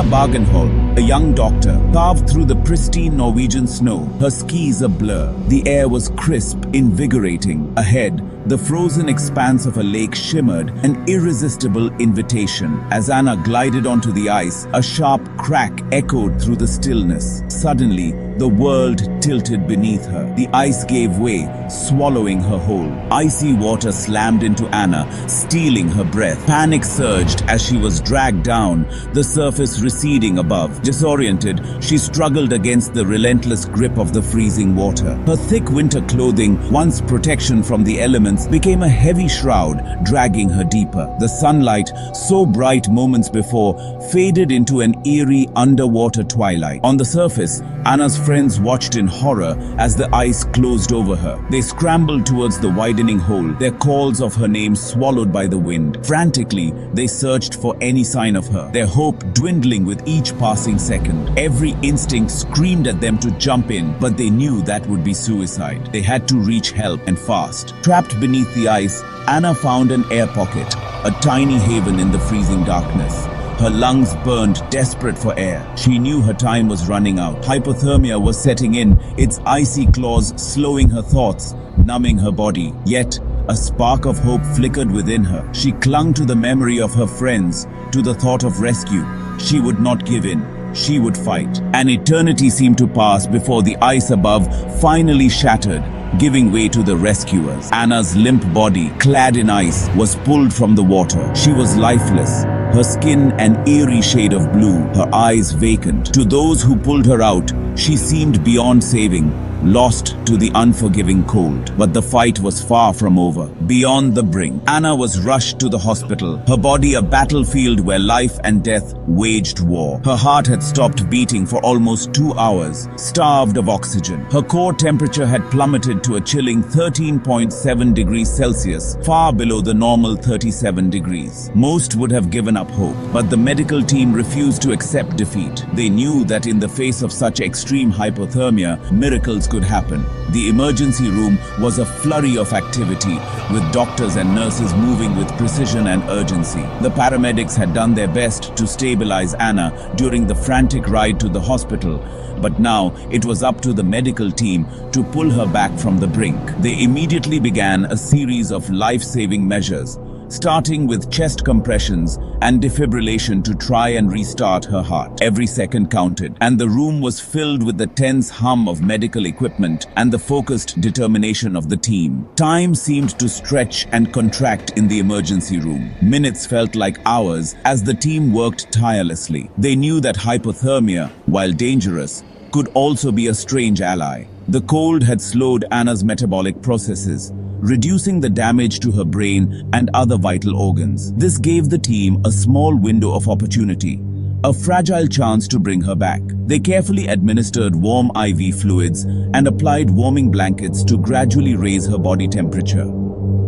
Anna Bågenholm, a young doctor, carved through the pristine Norwegian snow, her skis a blur. The air was crisp, invigorating. Ahead, the frozen expanse of a lake shimmered, an irresistible invitation. As Anna glided onto the ice, a sharp crack echoed through the stillness. Suddenly, the world tilted beneath her. The ice gave way, swallowing her whole. Icy water slammed into Anna, stealing her breath. Panic surged as she was dragged down, the surface receding above. Disoriented, she struggled against the relentless grip of the freezing water. Her thick winter clothing, once protection from the elements, became a heavy shroud, dragging her deeper. The sunlight, so bright moments before, faded into an eerie underwater twilight. On the surface, Anna's friends watched in horror as the ice closed over her. They scrambled towards the widening hole, their calls of her name swallowed by the wind. Frantically, they searched for any sign of her, their hope dwindling with each passing second. Every instinct screamed at them to jump in, but they knew that would be suicide. They had to reach help, and fast. Trapped beneath the ice, Anna found an air pocket, a tiny haven in the freezing darkness. Her lungs burned, desperate for air. She knew her time was running out. Hypothermia was setting in, its icy claws slowing her thoughts, numbing her body. Yet, a spark of hope flickered within her. She clung to the memory of her friends, to the thought of rescue. She would not give in. She would fight. An eternity seemed to pass before the ice above finally shattered, giving way to the rescuers. Anna's limp body, clad in ice, was pulled from the water. She was lifeless, her skin an eerie shade of blue, her eyes vacant. To those who pulled her out, she seemed beyond saving, lost to the unforgiving cold. But the fight was far from over. Beyond the brink, Anna was rushed to the hospital, her body a battlefield where life and death waged war. Her heart had stopped beating for almost 2 hours, starved of oxygen. Her core temperature had plummeted to a chilling 13.7 degrees Celsius, far below the normal 37 degrees. Most would have given up hope, but the medical team refused to accept defeat. They knew that in the face of such extreme hypothermia, miracles could happen. The emergency room was a flurry of activity, with doctors and nurses moving with precision and urgency. The paramedics had done their best to stabilize Anna during the frantic ride to the hospital, but now it was up to the medical team to pull her back from the brink. They immediately began a series of life-saving measures, starting with chest compressions and defibrillation to try and restart her heart. Every second counted, and the room was filled with the tense hum of medical equipment and the focused determination of the team. Time seemed to stretch and contract in the emergency room. Minutes felt like hours as the team worked tirelessly. They knew that hypothermia, while dangerous, could also be a strange ally. The cold had slowed Anna's metabolic processes, reducing the damage to her brain and other vital organs. This gave the team a small window of opportunity, a fragile chance to bring her back. They carefully administered warm IV fluids and applied warming blankets to gradually raise her body temperature.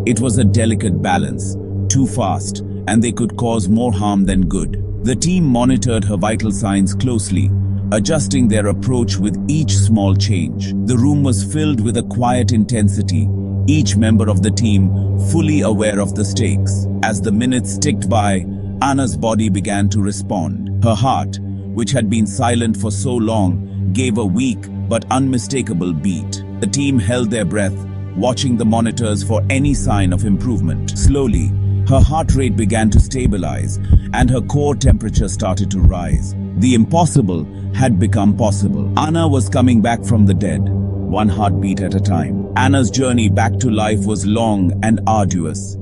It was a delicate balance, too fast, and they could cause more harm than good. The team monitored her vital signs closely, adjusting their approach with each small change. The room was filled with a quiet intensity, each member of the team fully aware of the stakes. As the minutes ticked by, Anna's body began to respond. Her heart, which had been silent for so long, gave a weak but unmistakable beat. The team held their breath, watching the monitors for any sign of improvement. Slowly, her heart rate began to stabilize, and her core temperature started to rise. The impossible had become possible. Anna was coming back from the dead, one heartbeat at a time. Anna's journey back to life was long and arduous.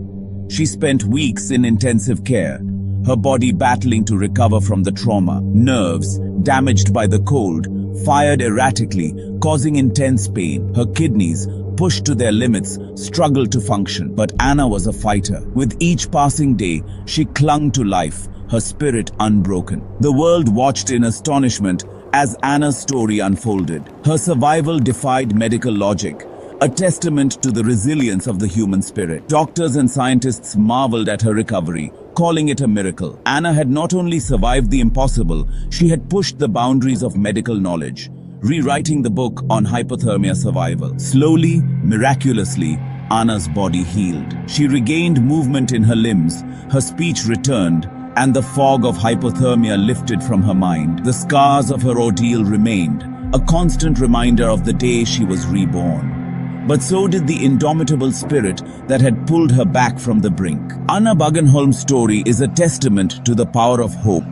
She spent weeks in intensive care, her body battling to recover from the trauma. Nerves, damaged by the cold, fired erratically, causing intense pain. Her kidneys, pushed to their limits, struggled to function. But Anna was a fighter. With each passing day, she clung to life, her spirit unbroken. The world watched in astonishment as Anna's story unfolded. Her survival defied medical logic, a testament to the resilience of the human spirit. Doctors and scientists marveled at her recovery, calling it a miracle. Anna had not only survived the impossible, she had pushed the boundaries of medical knowledge, rewriting the book on hypothermia survival. Slowly, miraculously, Anna's body healed. She regained movement in her limbs, her speech returned, and the fog of hypothermia lifted from her mind. The scars of her ordeal remained, a constant reminder of the day she was reborn. But so did the indomitable spirit that had pulled her back from the brink. Anna Bågenholm's story is a testament to the power of hope,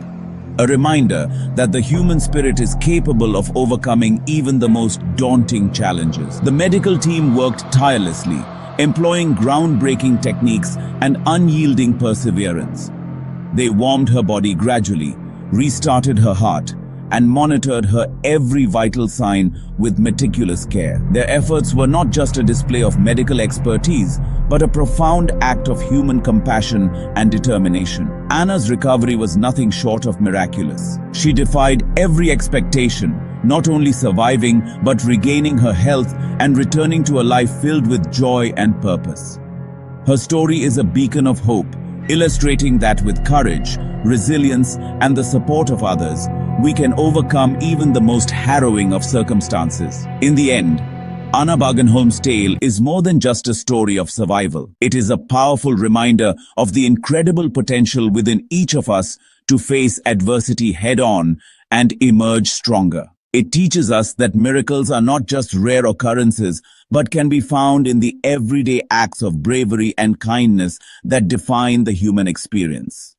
a reminder that the human spirit is capable of overcoming even the most daunting challenges. The medical team worked tirelessly, employing groundbreaking techniques and unyielding perseverance. They warmed her body gradually, restarted her heart, and monitored her every vital sign with meticulous care. Their efforts were not just a display of medical expertise, but a profound act of human compassion and determination. Anna's recovery was nothing short of miraculous. She defied every expectation, not only surviving but regaining her health and returning to a life filled with joy and purpose. Her story is a beacon of hope, illustrating that with courage, resilience, and the support of others, we can overcome even the most harrowing of circumstances. In the end, Anna Bågenholm's tale is more than just a story of survival. It is a powerful reminder of the incredible potential within each of us to face adversity head-on and emerge stronger. It teaches us that miracles are not just rare occurrences, but can be found in the everyday acts of bravery and kindness that define the human experience.